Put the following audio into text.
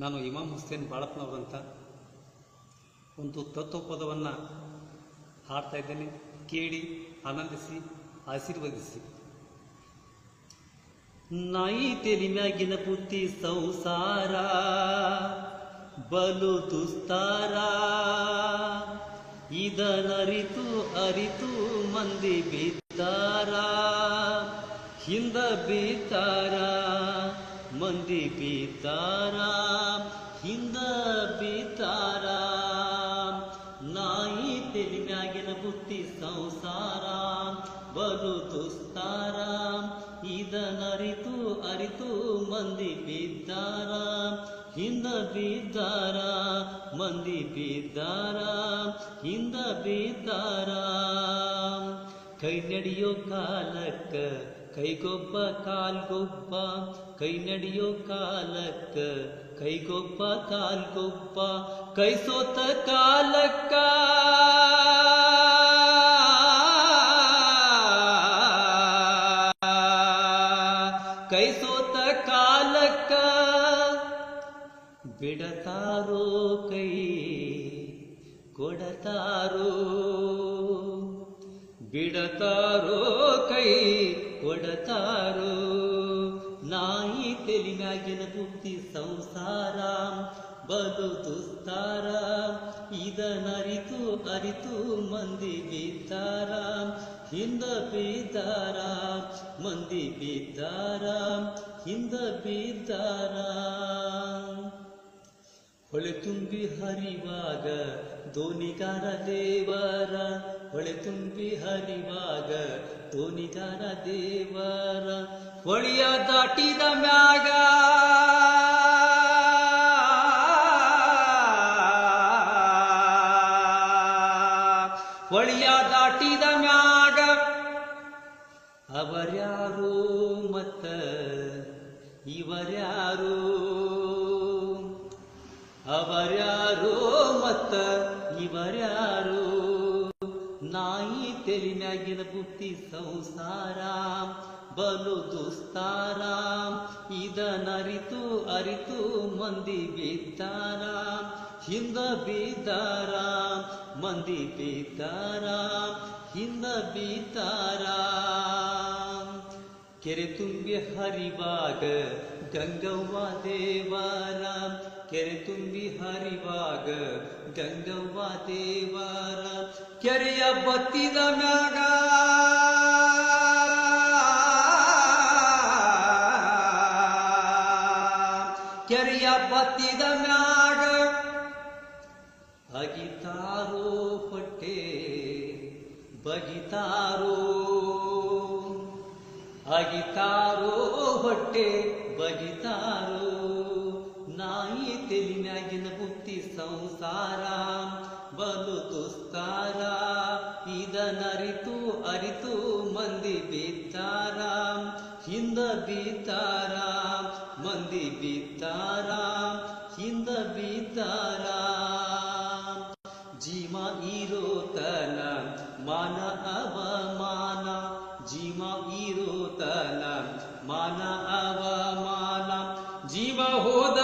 ನಾನು ಇಮಾಮ್ ಹುಸೇನ್ ಬಾಳಪ್ಪನವರಂತ ಒಂದು ತತ್ವಪದವನ್ನು ಹಾಡ್ತಾ ಇದ್ದೇನೆ. ಕೇಳಿ ಆನಂದಿಸಿ ಆಶೀರ್ವದಿಸಿ. ನಾಯಿ ತೆಲಿ ಮ್ಯಾಗಿನ ಬುದ್ಧಿ ಸಂಸಾರ ಬಲು ದುಸ್ತಾರ, ಇದನರಿತು ಅರಿತು ಮಂದಿ ಬಿದ್ದಾರ, ಹಿಂದ ಬಿದ್ದಾರ ಮಂದಿ ಬಿದ್ದಾರ, ಹಿಂದ ಬಿದ್ದಾರ. ನಾಯಿ ತೆಲಿ ಮ್ಯಾಗಿನ ಬುದ್ಧಿ ಸಂಸಾರ ಬಲು ದುಸ್ತಾರ, ಇದನರಿತು ಅರಿತು ಮಂದಿ ಬಿದ್ದಾರ, ಹಿಂದ ಬಿದ್ದಾರ ಮಂದಿ ಬಿದ್ದಾರ, ಹಿಂದ ಬಿದ್ದಾರ. ಕೈ ನಡೆಯೋ ಕಾಲಕ್ಕ ಕೈಗೊಬ್ಬ ಕಾಲ್ಗೊಬ್ಬ, ಕೈ ನಡೆಯೋ ಕಾಲಕ್ಕ ಕೈಗೊಬ್ಬ ಕಾಲ್ಗೊಬ್ಬ, ಕೈ ಸೋತ ಕಾಲಕ್ಕ ಕೈ ಸೋತ ಕಾಲಕ್ಕ ಬಿಡತಾರೋ ಕೈ ಕೊಡತಾರೋ, ಬಿಡತಾರೋ ಕೈ ಕೊಡತಾರೋ. ನಾಯಿ ತೆಲಿ ಮ್ಯಾಗಿನ ಬುದ್ಧಿ ಸಂಸಾರ ಬಲು ದುಸ್ತಾರ, ಇದನರಿತು ಅರಿತು ಮಂದಿ ಬಿದ್ದಾರ, ಹಿಂದ ಬಿದ್ದಾರ ಮಂದಿ ಬಿದ್ದಾರ, ಹಿಂದ ಬಿದ್ದಾರ. ಹೊಳೆ ತುಂಬಿ ಹರಿವಾಗ ದೋಣಿಗಾರ ದೇವರ, ಹೊಳೆ ತುಂಬಿ ಹರಿವಾಗ ದೋಣಿಗಾರ ದೇವರ, ಹೊಳೆಯ ದಾಟಿದ ಮ್ಯಾಗ ಹೊಳೆಯ ದಾಟಿದ ಮ್ಯಾಗ ಅವರ್ಯಾರು ಮತ್ತ ಇವರ್ಯಾರು, ಅವರ್ಯಾರು ಮತ್ತ ಇವರ್ಯಾರು. ನಾಯಿ ತೆಲಿ ಮ್ಯಾಗಿನ ಬುದ್ಧಿ ಸಂಸಾರ ಬಲು ದುಸ್ತಾರ, ಇದನರಿತು ಅರಿತು ಮಂದಿ ಬಿದ್ದಾರ, ಹಿಂದ ಬಿದ್ದಾರ ಮಂದಿ ಬಿದ್ದಾರ, ಹಿಂದ ಬಿದ್ದಾರ. ಕೆರೆ ತುಂಬಿ ಹರಿವಾಗ ಗಂಗವ್ವ ದೇವರ, ಕೆರೆ ತುಂಬಿ ಹರಿವಾಗ ಗಂಗವ್ವ ದೇವರ, ಕೆರೆಯ ಬತ್ತಿದ ಮ್ಯಾಗ ಕೆರೆಯ ಬತ್ತಿದ ಮ್ಯಾಗ ಅಗಿತಾರೋ ಪಟ್ಟೆ ಬಗಿತಾರೋ, ಅಗಿತಾರೋ ಹೊಟ್ಟೆ ಬಗಿತಾರೋ. ನಾಯಿ ತೆಲಿ ಮ್ಯಾಗಿನ ಬುದ್ಧಿ ಸಂಸಾರ ಬಲು ದುಸ್ತಾರ, ಇದನರಿತು ಅರಿತು ಮಂದಿ ಬಿದ್ದಾರ, ಹಿಂದ ಬಿದ್ದಾರ ಮಂದಿ ಬಿದ್ದಾರ, ಹಿಂದ ಬಿದ್ದಾರ. ಜೀವ ಇರೋತನ ಮಾನ ಅವಮಾನ, ಜೀವ ಇರೋತನ ಮಾನ ಅವಮಾನ, ಜೀವ ಹೋದ